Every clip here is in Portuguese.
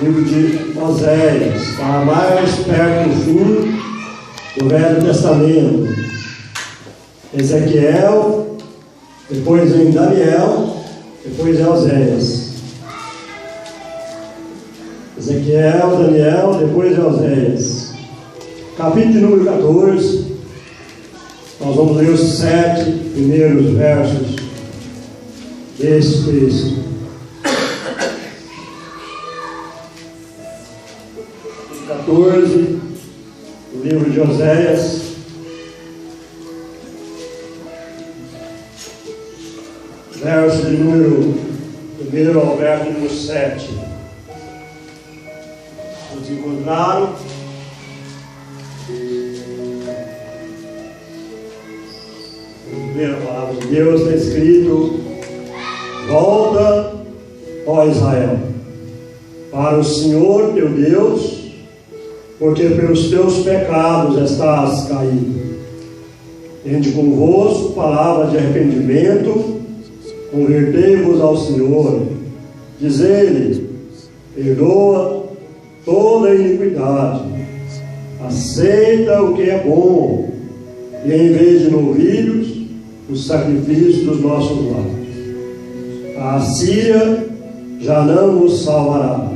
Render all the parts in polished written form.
livro de Oséias, está mais perto do fim do Velho Testamento. Ezequiel, depois vem Daniel, depois é Oséias. Ezequiel, Daniel, depois é Oséias. Capítulo de número 14, nós vamos ler os 7 primeiros versos desse texto. 14, o livro de Oséias, verso de número 1 ao verso de número 7. Vocês encontraram? A primeira palavra de Deus está escrito: volta, ó Israel, para o Senhor teu Deus, porque pelos teus pecados estás caído. Tende convosco palavra de arrependimento, convertei-vos ao Senhor, diz Ele, perdoa toda a iniquidade, aceita o que é bom, e em vez de novilhos, os sacrifícios dos nossos lábios. A Assíria já não nos salvará.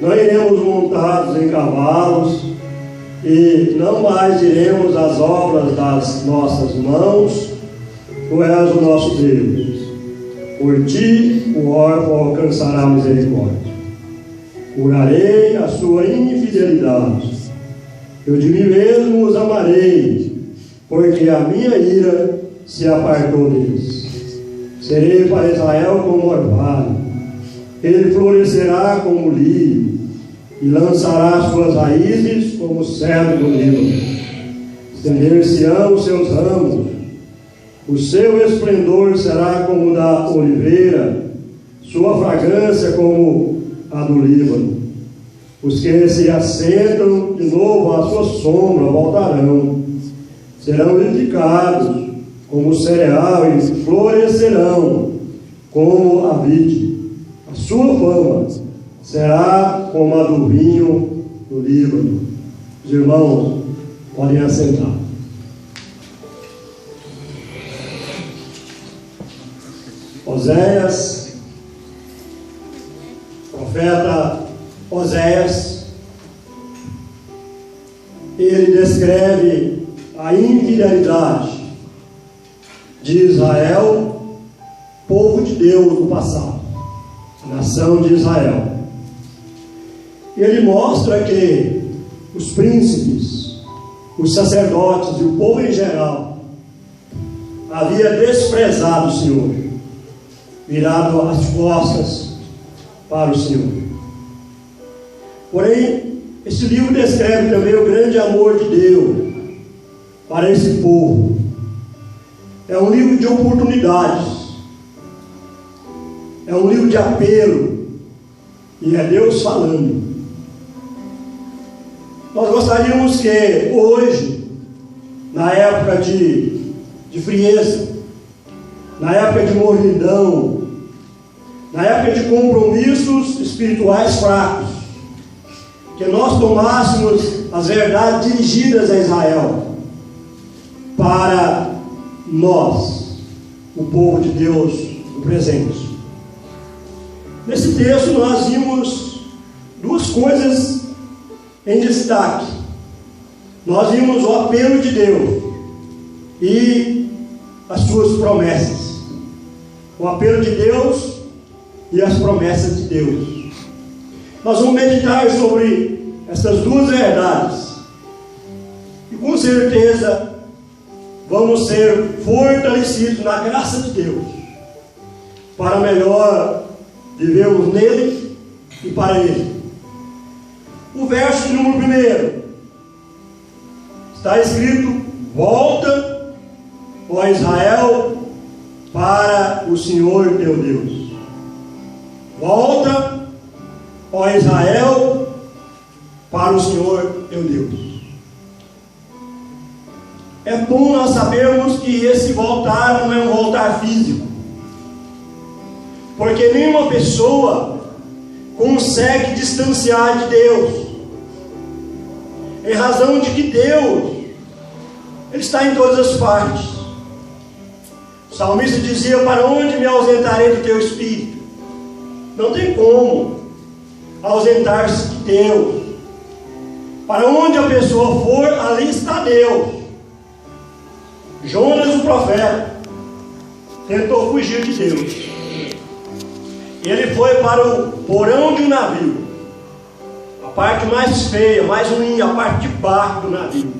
Não iremos montados em cavalos, e não mais diremos as obras das nossas mãos, tu és o nosso Deus. Por ti o órfão alcançará misericórdia. Curarei a sua infidelidade. Eu de mim mesmo os amarei, porque a minha ira se apartou deles. Serei para Israel como orvalho, ele florescerá como lírio, e lançará suas raízes como o cedro do Líbano. Estender-se-ão os seus ramos, o seu esplendor será como o da oliveira, sua fragrância como a do Líbano. Os que se assentam de novo à sua sombra voltarão, serão edificados como o cereal e florescerão como a vide. A sua fama será como a do vinho do Líbano. Os irmãos podem assentar. Oséias, profeta Oséias, ele descreve a infidelidade de Israel, povo de Deus do passado, a nação de Israel. Ele mostra que os príncipes, os sacerdotes e o povo em geral havia desprezado o Senhor, virado as costas para o Senhor. Porém, esse livro descreve também o grande amor de Deus para esse povo. É um livro de oportunidades, é um livro de apelo, e é Deus falando. Nós gostaríamos que hoje, na época de frieza, na época de mornidão, na época de compromissos espirituais fracos, que nós tomássemos as verdades dirigidas a Israel para nós, o povo de Deus, o presente. Nesse texto nós vimos duas coisas em destaque. Nós vimos o apelo de Deus e as suas promessas. O apelo de Deus e as promessas de Deus. Nós vamos meditar sobre essas duas verdades, e com certeza vamos ser fortalecidos na graça de Deus, para melhor vivermos nele e para ele. O verso de número 1 está escrito: volta, ó Israel, para o Senhor teu Deus. Volta, ó Israel, para o Senhor teu Deus. É bom nós sabermos que esse voltar não é um voltar físico, porque nenhuma pessoa consegue distanciar de Deus, em razão de que Deus, Ele está em todas as partes. O salmista dizia: para onde me ausentarei do teu espírito? Não tem como ausentar-se de Deus. Para onde a pessoa for, ali está Deus. Jonas, o profeta, tentou fugir de Deus. Ele foi para o porão de um navio, a parte mais feia, mais ruim, a parte de baixo do navio.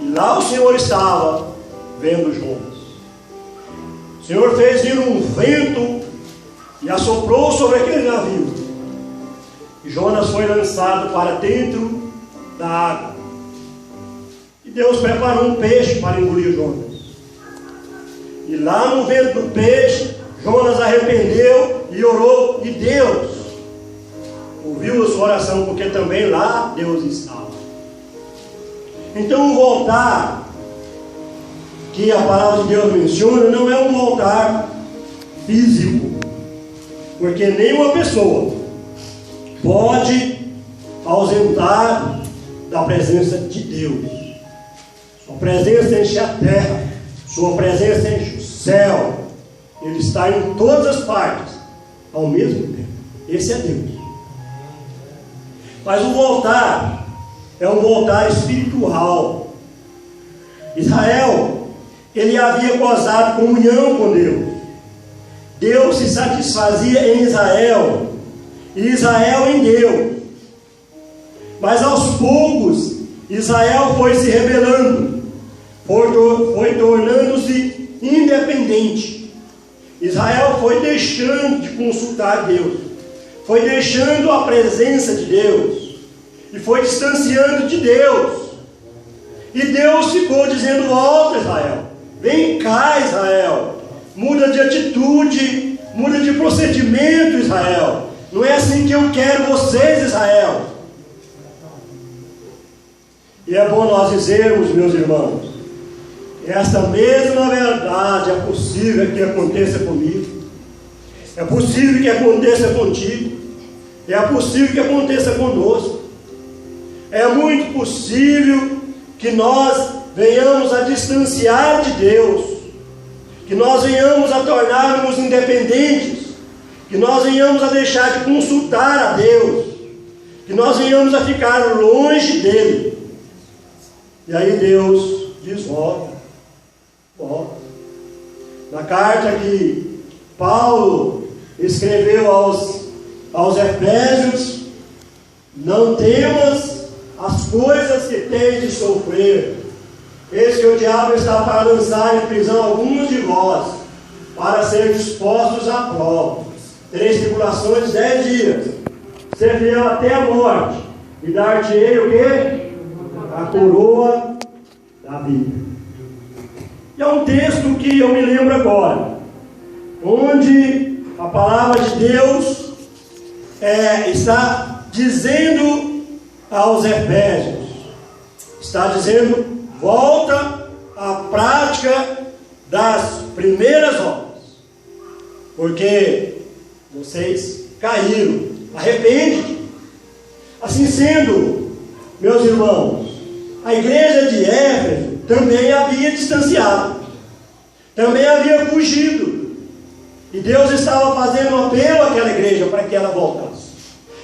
E lá o Senhor estava vendo Jonas. O Senhor fez vir um vento e assoprou sobre aquele navio. E Jonas foi lançado para dentro da água. E Deus preparou um peixe para engolir Jonas. E lá no ventre do peixe, Jonas arrependeu e orou, e Deus ouviu a sua oração, porque também lá Deus estava. Então o voltar que a palavra de Deus menciona não é um voltar físico, porque nenhuma pessoa pode ausentar da presença de Deus. Sua presença enche a terra, sua presença enche o céu. Ele está em todas as partes ao mesmo tempo. Esse é Deus. Mas o voltar é um voltar espiritual. Israel, ele havia gozado comunhão com Deus. Deus se satisfazia em Israel e Israel em Deus. Mas aos poucos Israel foi se rebelando, foi tornando-se independente. Israel foi deixando de consultar Deus, foi deixando a presença de Deus e foi distanciando de Deus. E Deus ficou dizendo: volta, Israel, vem cá, Israel, muda de atitude, muda de procedimento, Israel. Não é assim que eu quero vocês, Israel. E é bom nós dizermos, meus irmãos, esta mesma verdade é possível que aconteça comigo, é possível que aconteça contigo, é possível que aconteça conosco. É muito possível que nós venhamos a distanciar de Deus, que nós venhamos a tornar-nos independentes, que nós venhamos a deixar de consultar a Deus, que nós venhamos a ficar longe dele. E aí Deus diz: volta. Na carta que Paulo escreveu aos Efésios: não temas as coisas que tens de sofrer, eis que o diabo está para lançar em prisão alguns de vós, para ser dispostos à prova. 3 tribulações, 10 dias, ser fiel até a morte, e dar-te-ei o quê? A coroa da vida. E é um texto que eu me lembro agora, onde a palavra de Deus está dizendo aos Efésios, está dizendo: volta à prática das primeiras obras, porque vocês caíram, arrepende-te. Assim sendo, meus irmãos, a igreja de Éfeso também havia distanciado, também havia fugido, e Deus estava fazendo um apelo àquela igreja para que ela voltasse.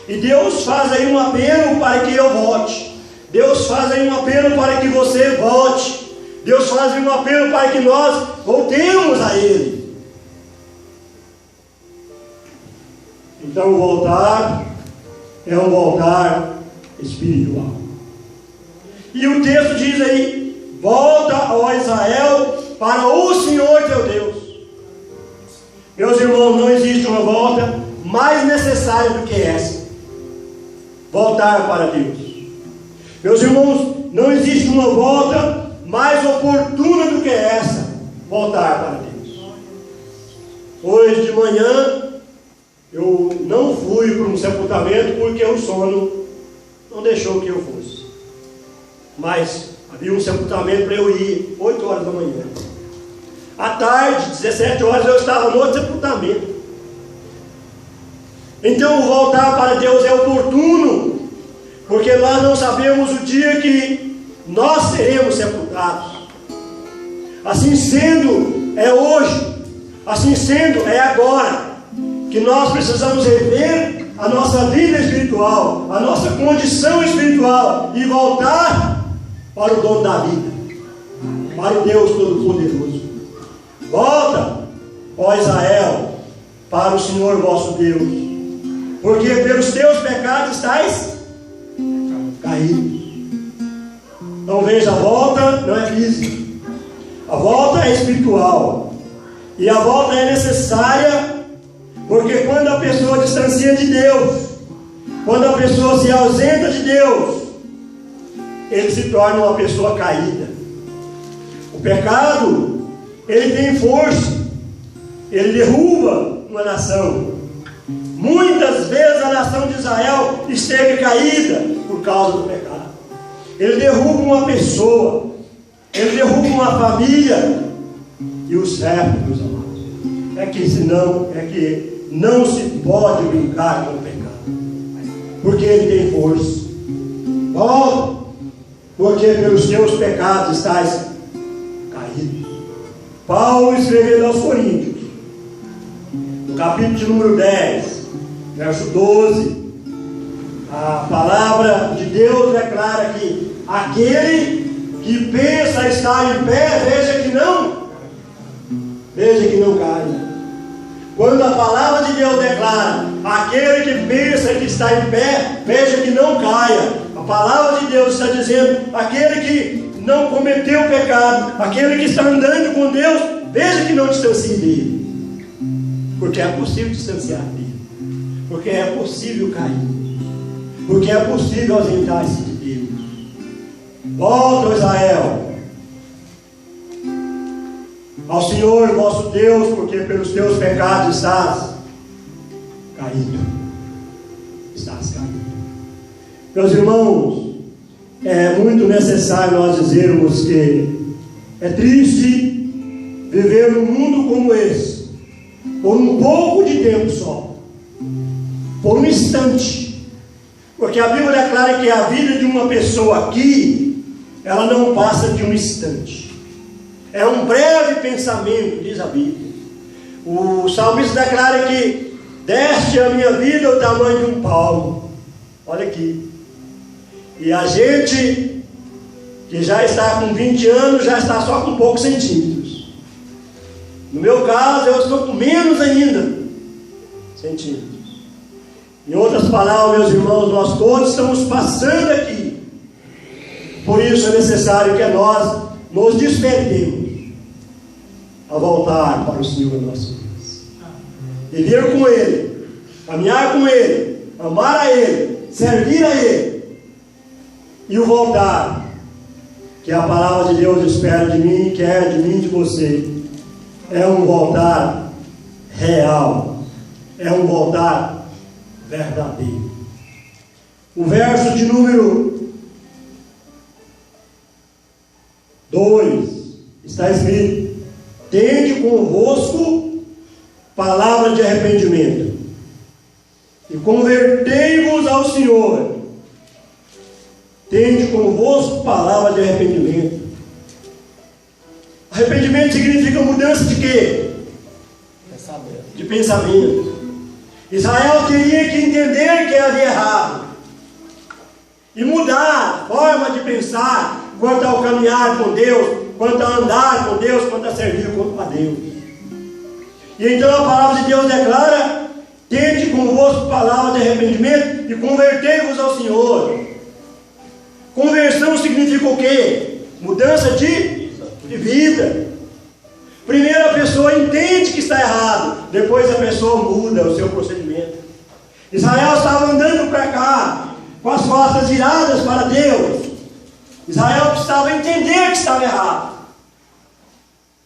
E Deus faz aí um apelo para que eu volte, Deus faz aí um apelo para que você volte, Deus faz aí um apelo para que nós voltemos a Ele. Então voltar é um voltar espiritual. E o texto diz aí: volta, ó Israel, para o Senhor teu Deus. Meus irmãos, não existe uma volta mais necessária do que essa: voltar para Deus. Meus irmãos, não existe uma volta mais oportuna do que essa: voltar para Deus. Hoje de manhã eu não fui para um sepultamento porque o sono não deixou que eu fosse. Mas havia um sepultamento para eu ir 8 horas da manhã. À tarde, 17 horas, eu estava no outro sepultamento. Então o voltar para Deus é oportuno, porque nós não sabemos o dia que nós seremos sepultados. Assim sendo, é hoje. Assim sendo, é agora que nós precisamos rever a nossa vida espiritual, a nossa condição espiritual e voltar para o dono da vida, para o Deus Todo-Poderoso. Volta, ó Israel, para o Senhor vosso Deus, porque pelos teus pecados estáis caídos. Então veja, a volta não é física, a volta é espiritual, e a volta é necessária, porque quando a pessoa distancia de Deus, quando a pessoa se ausenta de Deus, ele se torna uma pessoa caída. O pecado, ele tem força, ele derruba uma nação. Muitas vezes a nação de Israel esteve caída por causa do pecado. Ele derruba uma pessoa, ele derruba uma família, e o certo, meus amados, é que não se pode brincar com o pecado, porque ele tem força. Volta, porque pelos teus pecados estás caído. Paulo escrevendo aos Coríntios, no capítulo de número 10, verso 12, a palavra de Deus declara que aquele que pensa estar em pé, veja que não caia. Quando a palavra de Deus declara aquele que pensa que está em pé, veja que não caia. A palavra de Deus está dizendo aquele que não cometeu pecado, aquele que está andando com Deus, veja que não distancie dele, porque é possível distanciar dele, porque é possível cair, porque é possível ausentar-se de Deus. Volta, Israel, ao Senhor vosso Deus, porque pelos teus pecados estás caído. Meus irmãos, é muito necessário nós dizermos que é triste viver num mundo como esse, por um pouco de tempo só, por um instante, porque a Bíblia declara que a vida de uma pessoa aqui, ela não passa de um instante, é um breve pensamento, diz a Bíblia. O salmista declara que deste a minha vida o tamanho de um palmo. Olha aqui. E a gente que já está com 20 anos, já está só com poucos centímetros. No meu caso, eu estou com menos ainda centímetros. Em outras palavras, meus irmãos, nós todos estamos passando aqui. Por isso é necessário que nós nos despertemos a voltar para o Senhor nosso Deus, viver com Ele, caminhar com Ele, amar a Ele, servir a Ele. E o voltar, que a palavra de Deus espera de mim, quer de mim, de você, é um voltar real, é um voltar verdadeiro. O verso de número 2 está escrito: tende convosco palavra de arrependimento e convertei-vos ao Senhor. Tende convosco palavra de arrependimento. Arrependimento significa mudança de quê? De pensamento. Israel teria que entender que havia errado e mudar a forma de pensar quanto ao caminhar com Deus, quanto a andar com Deus, quanto a servir a Deus. E então a palavra de Deus declara: tende convosco palavra de arrependimento e convertei-vos ao Senhor. Conversão significa o quê? Mudança de vida. Primeiro a pessoa entende que está errado, depois a pessoa muda o seu procedimento. Israel estava andando para cá, com as costas viradas para Deus. Israel precisava entender que estava errado.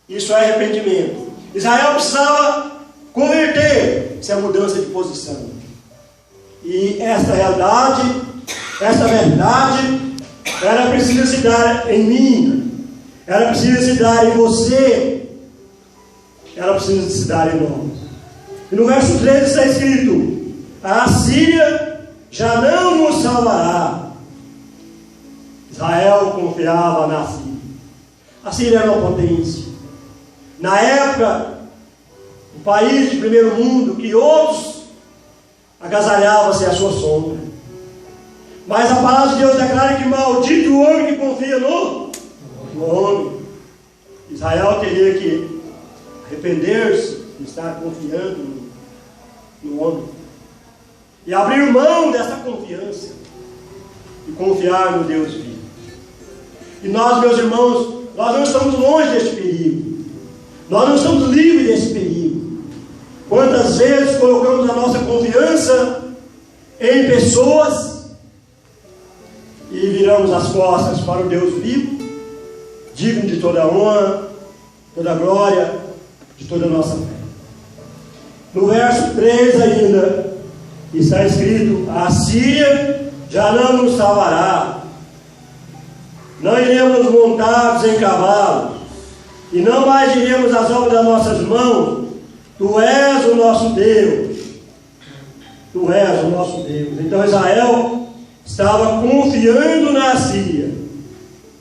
Isso é arrependimento. Israel precisava converter, isso é mudança de posição. E esta realidade, esta verdade, ela precisa se dar em mim, ela precisa se dar em você, ela precisa se dar em nós. E no verso 13 está escrito: a Assíria já não nos salvará. Israel confiava na Síria. A Síria era uma potência. Na época, um país de primeiro mundo, que outros agasalhavam-se à sua sombra. Mas a palavra de Deus declara que maldito o homem que confia no homem. Israel teria que arrepender-se de estar confiando no homem. E abrir mão dessa confiança. E confiar no Deus vivo. E nós, meus irmãos, nós não estamos longe deste perigo. Nós não estamos livres desse perigo. Quantas vezes colocamos a nossa confiança em pessoas e viramos as costas para o Deus vivo, digno de toda honra, toda glória, de toda a nossa fé. No verso 3 ainda está escrito: a Síria já não nos salvará, não iremos montados em cavalos, e não mais diremos as obras das nossas mãos. Tu és o nosso Deus. Tu és o nosso Deus. Então Israel estava confiando na Síria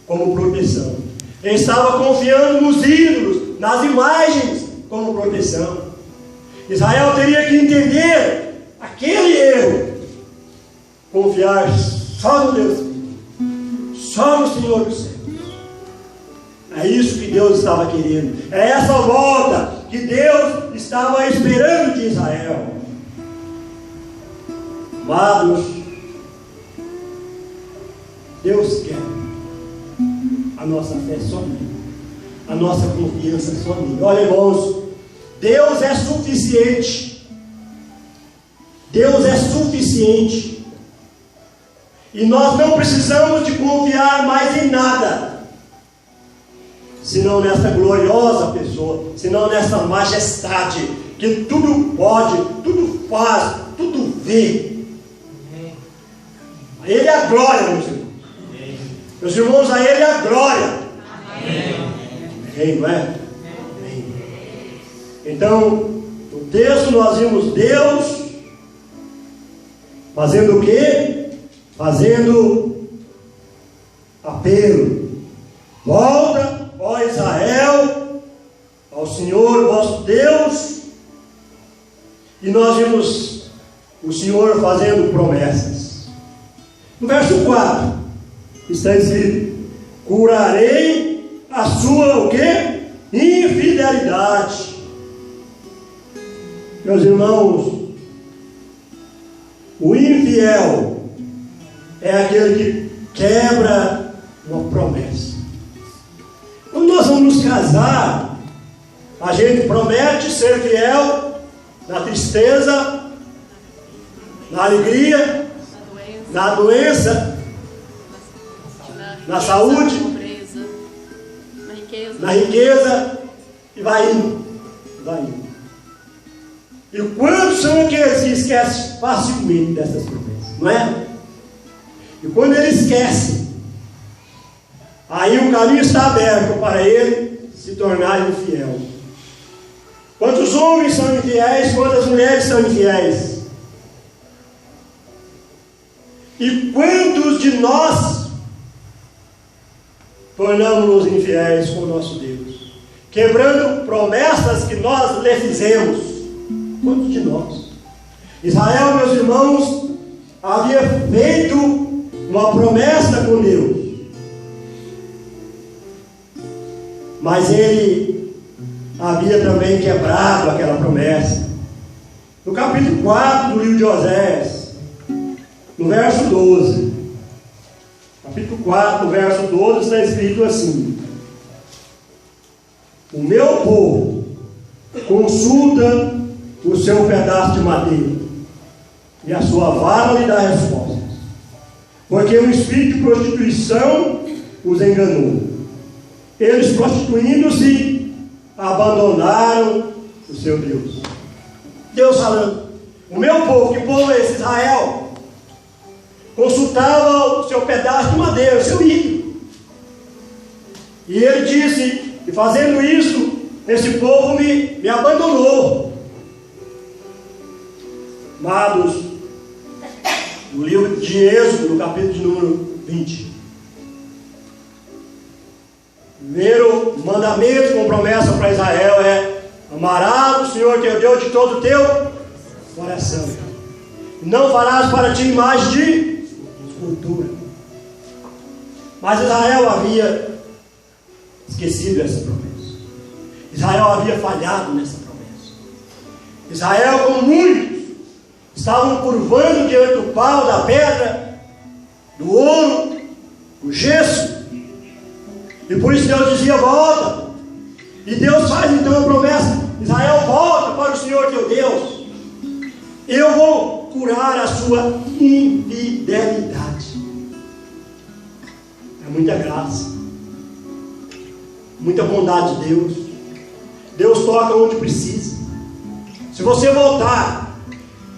como proteção. Ele estava confiando nos ídolos, nas imagens como proteção. Israel teria que entender aquele erro. Confiar só no Deus vivo, só no Senhor dos céus. É isso que Deus estava querendo. É essa volta que Deus estava esperando de Israel. Amados, Deus quer a nossa fé só nele, a nossa confiança só nele. Olha, irmãos, Deus é suficiente. Deus é suficiente. E nós não precisamos de confiar mais em nada, senão nessa gloriosa pessoa, senão nessa majestade, que tudo pode, tudo faz, tudo vê. A Ele é a glória, meus irmãos. Meus irmãos, a Ele é a glória. Amém, não é? Amém. Então, no texto nós vimos Deus fazendo o quê? Fazendo apelo. Volta, ó Israel, ao Senhor vosso Deus. E nós vimos o Senhor fazendo promessas. No verso 4 está escrito: curarei a sua o quê? Infidelidade. Meus irmãos, o infiel é aquele que quebra uma promessa. Quando nós vamos nos casar, a gente promete ser fiel na tristeza, na alegria, na doença, na saúde, na riqueza, e vai indo, vai indo. E quantos são aqueles que esquecem facilmente dessas promessas, não é? E quando ele esquece, aí o caminho está aberto para ele se tornar infiel. Quantos homens são infiéis, quantas mulheres são infiéis? E quantos de nós tornamos-nos infiéis com o nosso Deus, quebrando promessas que nós lhe fizemos? Quantos de nós? Israel, meus irmãos, havia feito uma promessa com Deus, mas ele havia também quebrado aquela promessa. No capítulo 4 do livro de Oséias, no verso 12, capítulo 4, no verso 12, está escrito assim: o meu povo consulta o seu pedaço de madeira, e a sua vara lhe dá respostas, porque um espírito de prostituição os enganou. Eles, prostituindo-se, abandonaram o seu Deus. Deus falando: o meu povo, que povo é esse? Israel, consultava o seu pedaço de madeira, o seu ídolo. E ele disse, e fazendo isso, esse povo me abandonou. Amados, no livro de Êxodo, no capítulo de número 20. Primeiro mandamento com promessa para Israel é: amarás o Senhor teu Deus de todo o teu coração. Não farás para ti imagem de escultura. Mas Israel havia esquecido essa promessa. Israel havia falhado nessa promessa. Israel, como muitos, estavam curvando diante do pau, da pedra, do ouro, do gesso. E por isso Deus dizia: volta. E Deus faz então a promessa: Israel, volta para o Senhor teu Deus. Eu vou curar a sua infidelidade. É muita graça, muita bondade de Deus. Deus toca onde precisa. Se você voltar,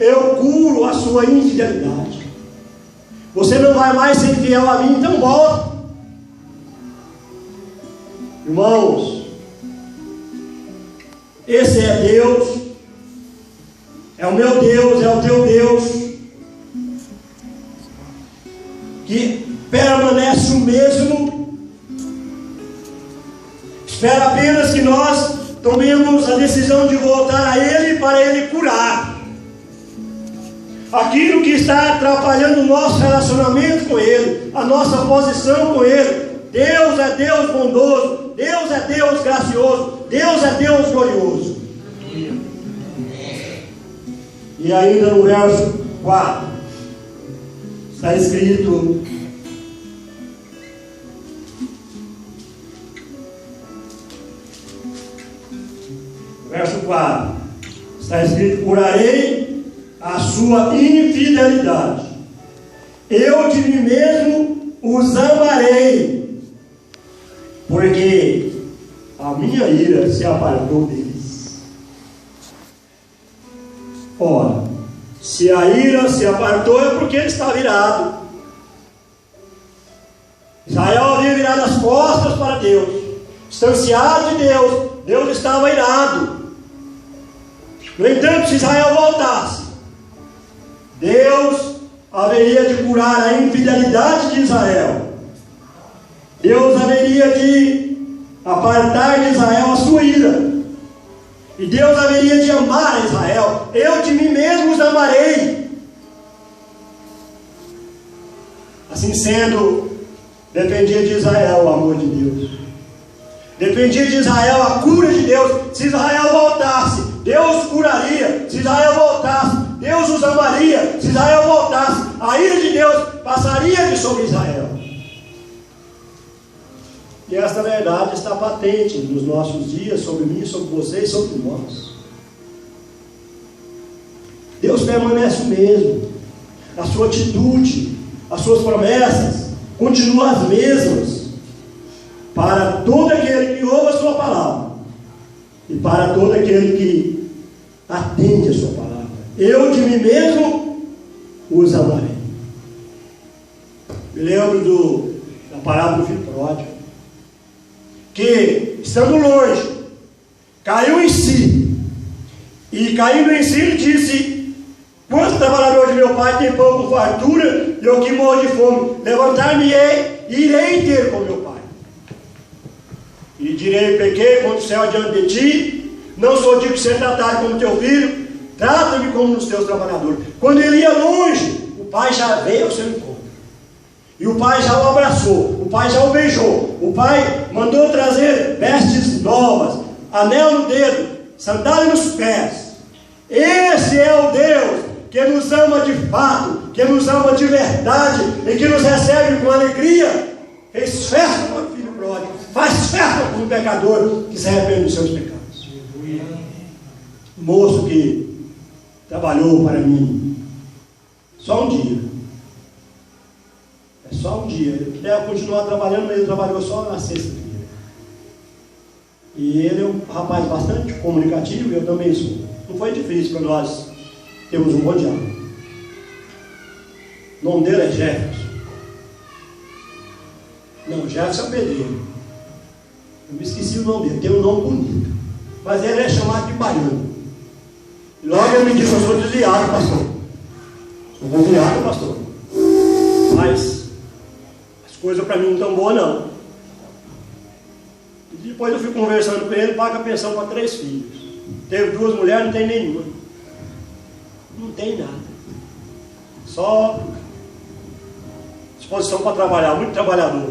eu curo a sua infidelidade. Você não vai mais ser fiel a mim, então volta. Irmãos, esse é Deus, é o meu Deus, é o teu Deus, que permanece o mesmo. Espera apenas que nós tomemos a decisão de voltar a Ele para Ele curar aquilo que está atrapalhando o nosso relacionamento com Ele, a nossa posição com Ele. Deus é Deus bondoso, Deus é Deus gracioso, Deus é Deus glorioso. E ainda no verso 4 está escrito: verso 4 está escrito: curarei a sua infidelidade, eu de mim mesmo os amarei, porque a minha ira se apartou deles. Ora, se a ira se apartou, é porque ele está virado. Israel havia virado as costas para Deus, distanciado de Deus. Deus estava irado. No entanto, se Israel voltasse, Deus haveria de curar a infidelidade de Israel. Deus haveria de apartar de Israel a sua ira. E Deus haveria de amar a Israel. Eu de mim mesmo os amarei. Assim sendo, dependia de Israel o amor de Deus. Dependia de Israel a cura de Deus. Se Israel voltasse, Deus curaria. Se Israel voltasse, Deus os amaria. Se Israel voltasse, a ira de Deus passaria de sobre Israel. E esta verdade está patente nos nossos dias, sobre mim, sobre vocês, sobre nós. Deus permanece o mesmo. A sua atitude, as suas promessas continuam as mesmas para todo aquele que ouve a sua palavra e para todo aquele que atende a sua palavra. Eu de mim mesmo os amarei. Me lembro da parábola do filho pródigo, que, estando longe, caiu em si, e caindo em si, ele disse: quantos trabalhadores de meu pai têm pão com fartura, e eu que morro de fome? Levantar-me-ei e irei ter com meu pai. E direi: pequei contra o céu diante de ti, não sou digno de ser tratado como teu filho, trata-me como os teus trabalhadores. Quando ele ia longe, o pai já veio ao seu encontro. E o pai já o abraçou, o pai já o beijou, o pai mandou trazer vestes novas, anel no dedo, sandália nos pés. Esse é o Deus que nos ama de fato, que nos ama de verdade e que nos recebe com alegria. Fez festa com o filho pródigo, faz festa com o pecador que se arrepende dos seus pecados. O moço que trabalhou para mim só um dia. É só um dia. Ele deve continuar trabalhando, mas ele trabalhou só na sexta-feira. E ele é um rapaz bastante comunicativo, e eu também sou. Não foi difícil para nós termos um bom diálogo. O nome dele é Jefferson. Não, Jefferson é pedreiro. Eu me esqueci o nome dele, tem um nome bonito. Mas ele é chamado de baiano. E logo ele me disse: eu sou desviado, pastor. Sou desviado, pastor. coisas para mim não estão boas não. E depois eu fui conversando com ele, paga pensão para 3 filhos. Teve 2 mulheres, não tem nenhuma. Não tem nada. Só disposição para trabalhar, muito trabalhador.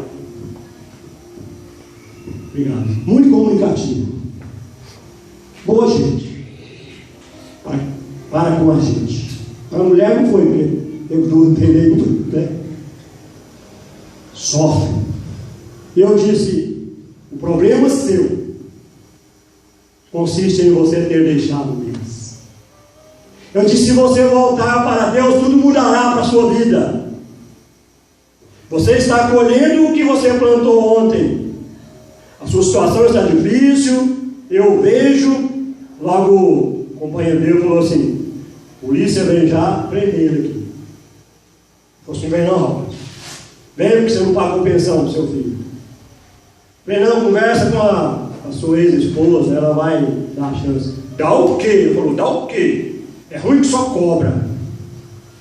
Obrigado. Muito comunicativo. Boa gente. Para com a gente. Para a mulher não foi, porque eu não entendei muito, né? Sofre. Eu disse, o problema seu consiste em você ter deixado Deus. Eu disse, se você voltar para Deus, tudo mudará para a sua vida. Você está colhendo o que você plantou ontem. A sua situação está difícil, eu vejo. Logo o companheiro dele falou assim, polícia vem já prender ele aqui. Falei assim, vem não, rapaz. Vem porque você não pagou pensão do seu filho. Vem não, conversa com a sua ex-esposa, ela vai dar a chance. Dá o quê? Ele falou, dá o quê? É ruim que só cobra.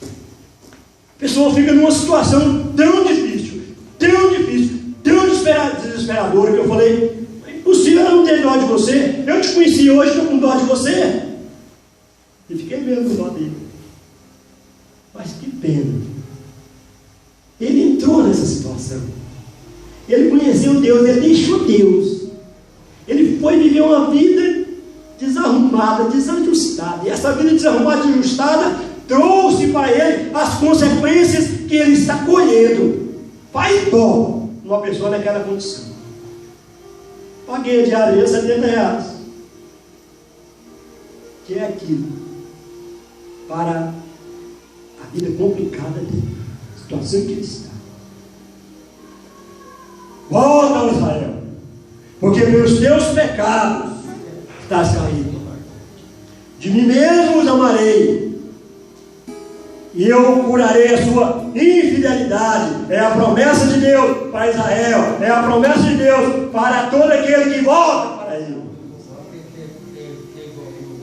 A pessoa fica numa situação tão difícil, tão desesperadora, que eu falei, é impossível eu não ter dó de você. Eu te conheci hoje, estou com dó de você. E fiquei mesmo com dó dele. Mas que pena. Ele entrou nessa situação. Ele conheceu Deus, ele deixou Deus. Ele foi viver uma vida desarrumada, desajustada. E essa vida desarrumada, desajustada, trouxe para ele as consequências que ele está colhendo. Faz dó uma pessoa naquela condição. Paguei a diária de R$70. Que é aquilo para a vida complicada dele, a situação que ele está. Volta, Israel, porque pelos teus pecados estás caído. De mim mesmo os amarei, e eu curarei a sua infidelidade. É a promessa de Deus para Israel, é a promessa de Deus para todo aquele que volta para ele.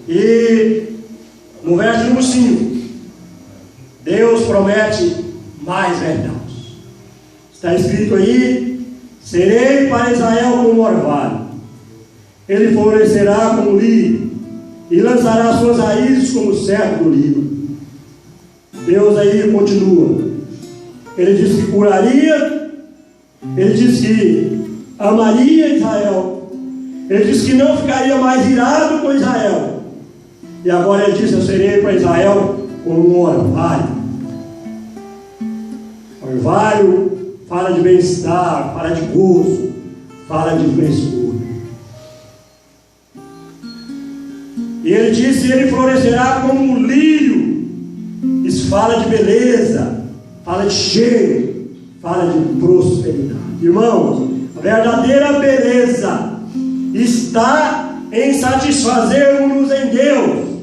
E no verso número 5, Deus promete mais verdade. Está escrito aí, serei para Israel como orvalho, ele florescerá como lírio, e lançará suas raízes como o cedro do Líbano. Deus aí continua. Ele diz que curaria, ele diz que amaria Israel, ele diz que não ficaria mais irado com Israel. E agora ele diz, eu serei para Israel como um orvalho. Orvalho fala de bem-estar, fala de gozo, fala de frescura. E ele disse, ele florescerá como um lírio. Isso fala de beleza, fala de cheiro, fala de prosperidade. Irmãos, a verdadeira beleza está em satisfazermos-nos em Deus.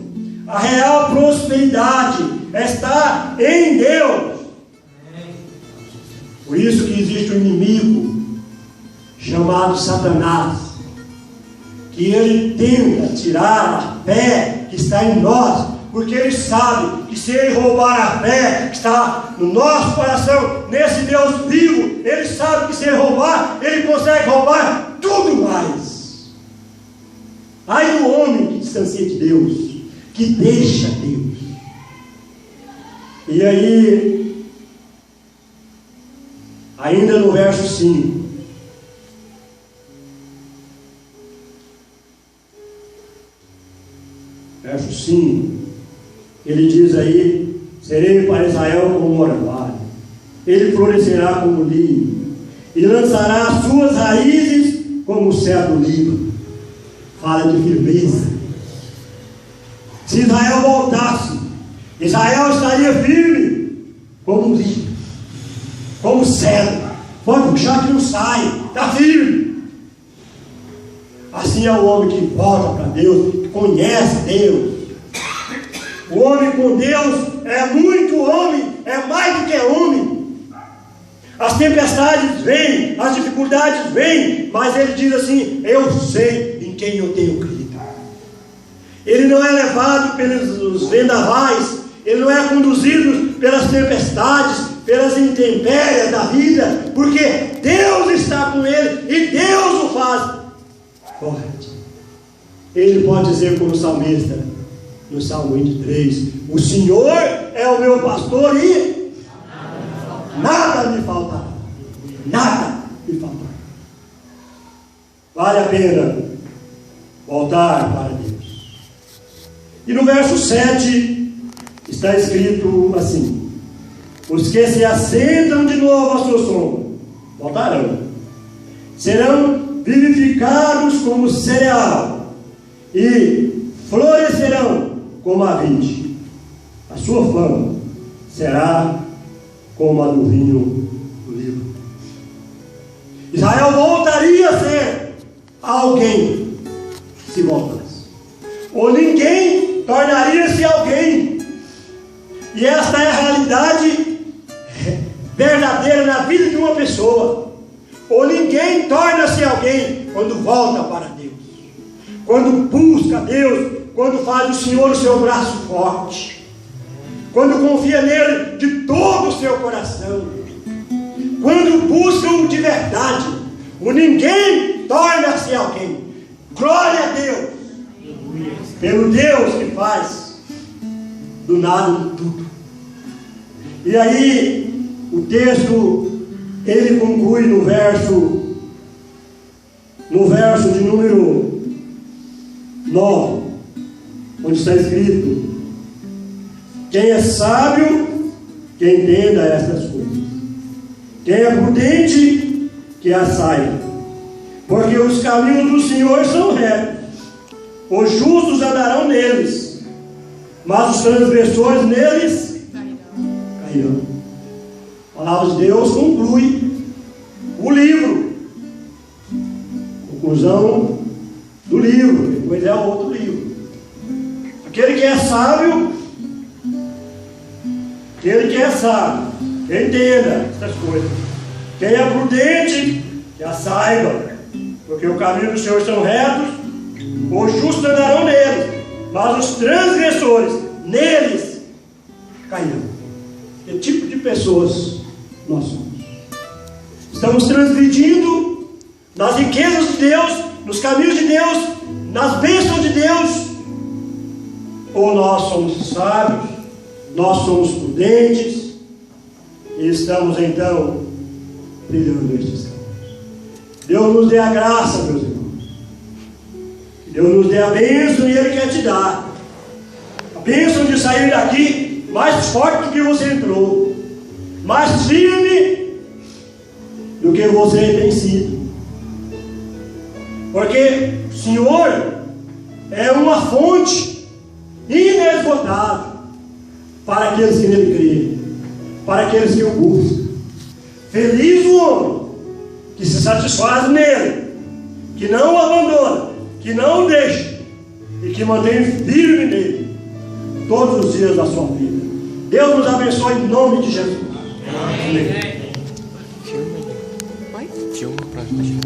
A real prosperidade está em Deus. Por isso que existe um inimigo chamado Satanás, que ele tenta tirar a fé que está em nós, porque ele sabe que se ele roubar a fé que está no nosso coração, nesse Deus vivo, ele sabe que se ele roubar, ele consegue roubar tudo mais. Ai do homem que distancia de Deus, que deixa Deus. E aí, ainda no verso 5, verso 5, ele diz aí, serei para Israel como um orvalho, ele florescerá como lírio, e lançará as suas raízes como o cedro do Líbano. Fala de firmeza. Se Israel voltasse, Israel estaria firme como um lírio, como cedro. Pode puxar que não sai, está firme. Assim é o homem que volta para Deus, que conhece Deus. O homem com Deus é muito homem, é mais do que homem. As tempestades vêm, as dificuldades vêm, mas ele diz assim, eu sei em quem eu tenho crido. Ele não é levado pelos vendavais, ele não é conduzido pelas tempestades, pelas intempéries da vida, porque Deus está com ele e Deus o faz forte. Ele pode dizer como salmista, no Salmo 23, o Senhor é o meu pastor e nada me faltará. Nada me faltará. Vale a pena voltar para Deus. E no verso 7 está escrito assim: os que se assentam de novo à sua sombra voltarão, serão vivificados como cereal e florescerão como a vide. A sua fama será como a do vinho do livro. Israel voltaria a ser alguém se voltasse, ou ninguém tornaria-se alguém. E esta é a realidade verdadeira na vida de uma pessoa. Ou ninguém torna-se alguém quando volta para Deus, quando busca Deus, quando faz o Senhor o seu braço forte, quando confia nele de todo o seu coração, quando busca-o de verdade. O ninguém torna-se alguém. Glória a Deus, pelo Deus que faz do nada tudo. E aí o texto ele conclui no verso de número 9, onde está escrito: quem é sábio, que entenda estas coisas. Quem é prudente, que as saiba. Porque os caminhos do Senhor são retos, os justos andarão neles, mas os transgressores neles cairão. A palavra de Deus conclui o livro. Conclusão do livro. Depois é outro livro. Aquele que é sábio, que entenda essas coisas. Quem é prudente, que a saiba. Porque o caminho do Senhor são retos, os justos andarão neles, mas os transgressores neles cairão. Que tipo de pessoas nós somos? Estamos transgredindo nas riquezas de Deus, nos caminhos de Deus, nas bênçãos de Deus? Ou nós somos sábios, nós somos prudentes e estamos então brilhando estes caminhos? Deus nos dê a graça, meus irmãos. Que Deus nos dê a bênção e Ele quer te dar a bênção de sair daqui mais forte do que você entrou, mais firme do que você tem sido. Porque o Senhor é uma fonte inesgotável para aqueles que nele creem, para aqueles que o buscam. Feliz o homem que se satisfaz nele, que não o abandona, que não o deixa e que mantém firme nele todos os dias da sua vida. Deus nos abençoe em nome de Jesus. Amém. Filma pra gente.